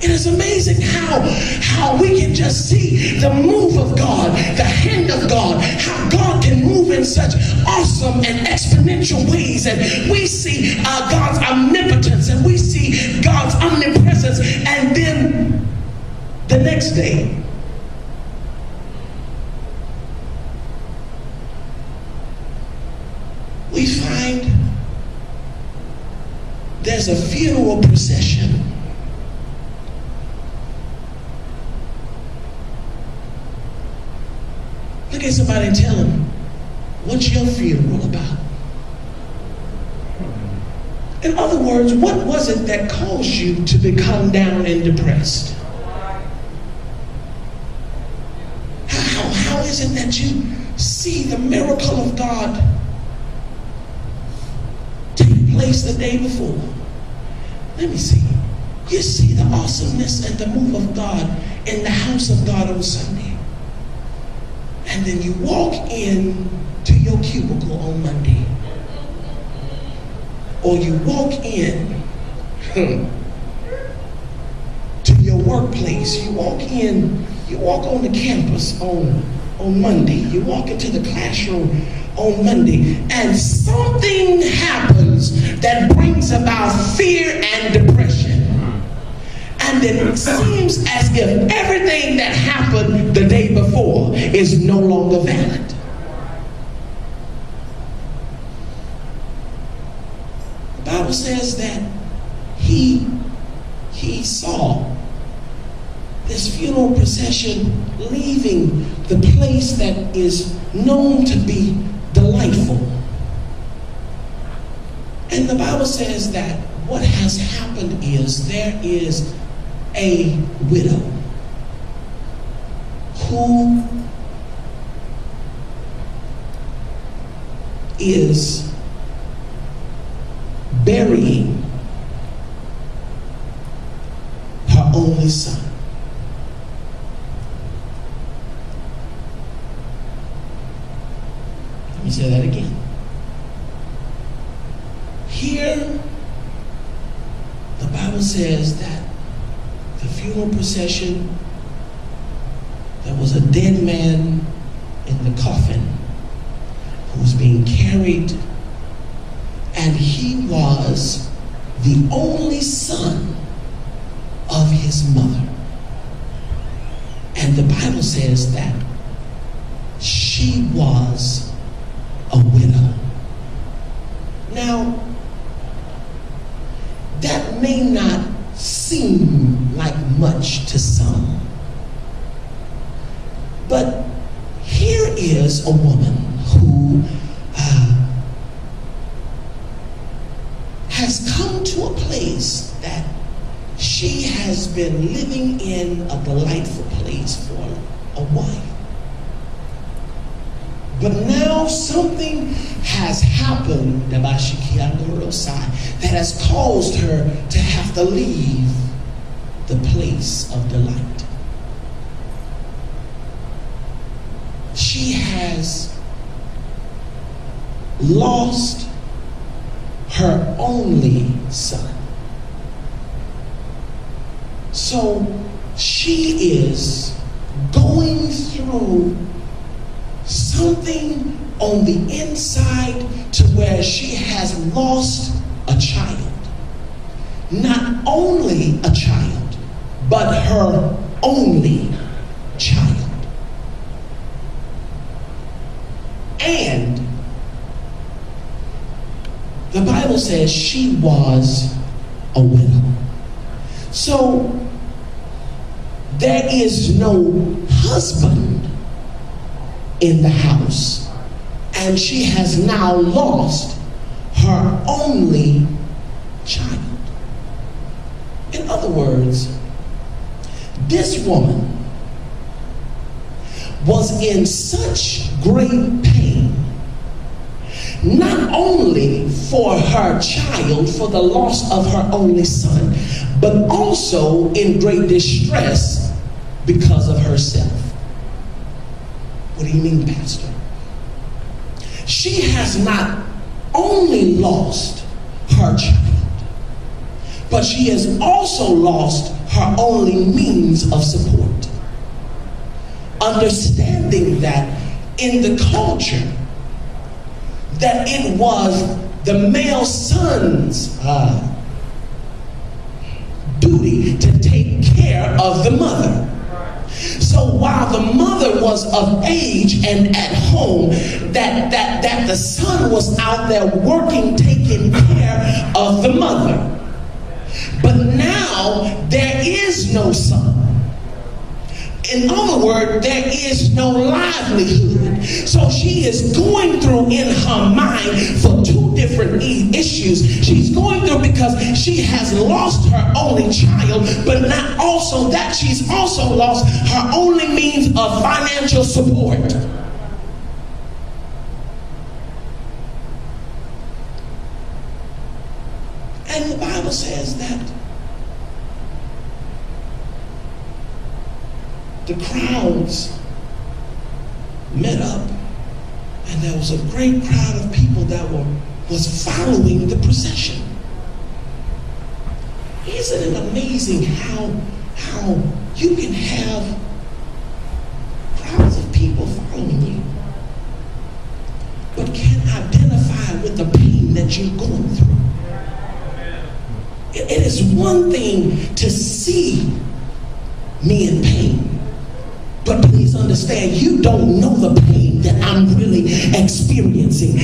It is amazing how we can just see the move of God, the hand of God, how God can move in such awesome and exponential ways. And we see God's omnipotence, and we see God's omnipresence. And then the next day, we find there's a funeral procession. Look at somebody and tell them, what's your funeral about? In other words, what was it that caused you to become down and depressed? How is it that you see the miracle of God take place the day before? Let me see. You see the awesomeness and the move of God in the house of God on Sunday. And then you walk in to your cubicle on Monday. Or you walk in to your workplace. You walk on the campus on Monday. You walk into the classroom on Monday. And something happens that brings about fear and depression. And then it seems as if everything that happened the day before is no longer valid. The Bible says that he saw this funeral procession leaving the place that is known to be delightful. And the Bible says that what has happened is there is a widow who is burying her only son. Let me say that again. Here, the Bible says that the funeral procession, there was a dead man in the coffin who was being carried, and he was the only son of his mother. And the Bible says that she was a widow. Now, that may not seem like much to some, but here is a woman who has come to a place that she has been living in a delightful place for a while. But now something has happened that has caused her to have to leave the place of delight. She has lost her only son. So she is going through something on the inside to where she has lost a child. Not only a child, but her only child. And the Bible says she was a widow. So there is no husband in the house, and she has now lost her only child. In other words, this woman was in such great pain, not only for her child, for the loss of her only son, but also in great distress because of herself. What do you mean, Pastor? She has not only lost her child, but she has also lost her only means of support. Understanding that in the culture, that it was the male son's duty to take care of the mother. So while the mother was of age and at home, that the son was out there working, taking care of the mother. But now there is no son. In other words, there is no livelihood. So she is going through in her mind for two different issues. She's going through because she has lost her only child, but not also that, she's also lost her only means of financial support. And the Bible says that the crowds met up, and there was a great crowd of people that was following the procession. Isn't it amazing how you can have crowds of people following you, but can't identify with the pain that you're going through? It is one thing to see me in pain, but please understand, you don't know the pain that I'm really experiencing.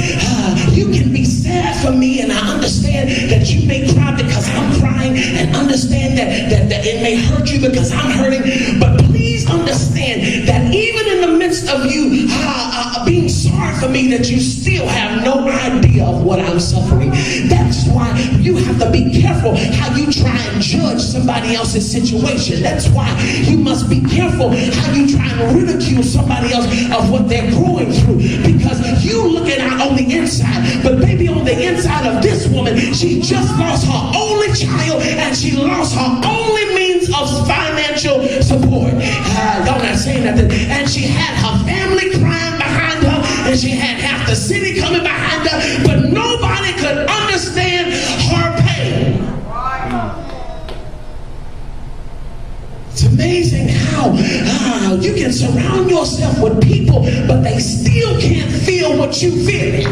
You can be sad for me, and I understand that you may cry because I'm crying, and understand that it may hurt you because I'm hurting. But please understand that even in the midst of you being sorry for me, that you still have no idea of what I'm suffering. That's why you have to be careful how you try and judge somebody else's situation. That's why you must be careful how you try and ridicule somebody else of what they're going through, because you looking out on the inside, but baby, on the inside of this woman, she just lost her only child, and she lost her only means of financial support. Y'all not saying nothing. And she had her family crying behind her, and she had half the city coming behind her, but nobody could understand her pain. It's amazing how you can surround yourself with people, but they still can't feel what you're feeling.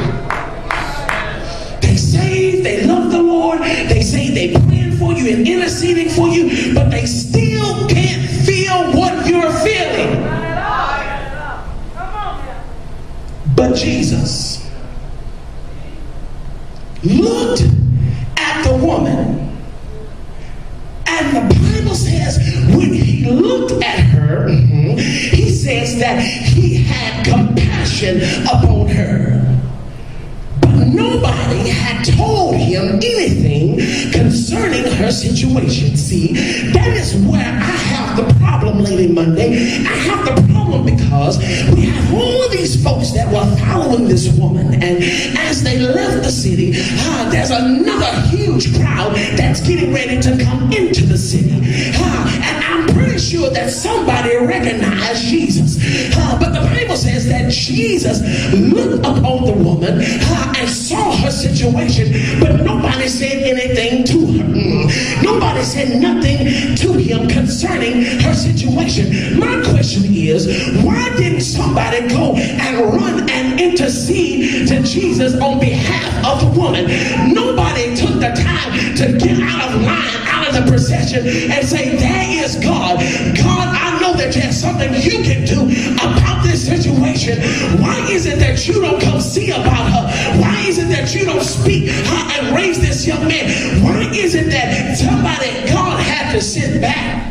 They say they love the Lord, they say they praying for you and interceding for you, but they still can't feel what you're feeling. But Jesus looked at the woman, and the Bible says when he looked at her, he says that he had compassion upon her. But nobody had told him anything concerning her situation. See, that is where I have the problem, Lady Monday. I have the problem because we have all of these folks that were following this woman, and as they left the city, there's another huge crowd that's getting ready to come into the city. And I'm pretty sure that somebody recognized Jesus. But the Bible says that Jesus looked upon the woman and saw her situation, but nobody said anything to her. Nobody said nothing to him concerning her situation. My question is, why didn't somebody go and run and intercede to Jesus on behalf of the woman? Nobody took the time to get out of line, out of the procession, and say, there is God. God, I know that there's something you can do about this situation. Why is it that you don't come see about her? Why is it that you don't speak and raise this young man? Why is it that somebody, God, had to sit back?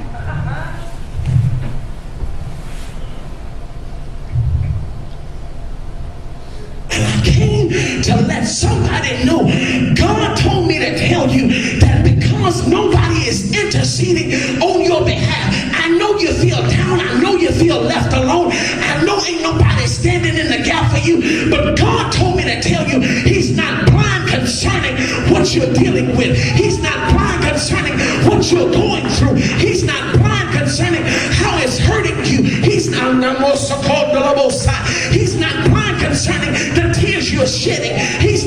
And I came to let somebody know, God told me to tell you that because nobody is interceding on your behalf, I know you feel down, I know you feel left alone, I know ain't nobody standing in the gap for you, but God told me to tell you he's not blind concerning what you're dealing with. He's not blind concerning what you're going through. He's not blind concerning how it's hurting you. He's not blind concerning the tears you're shedding. He's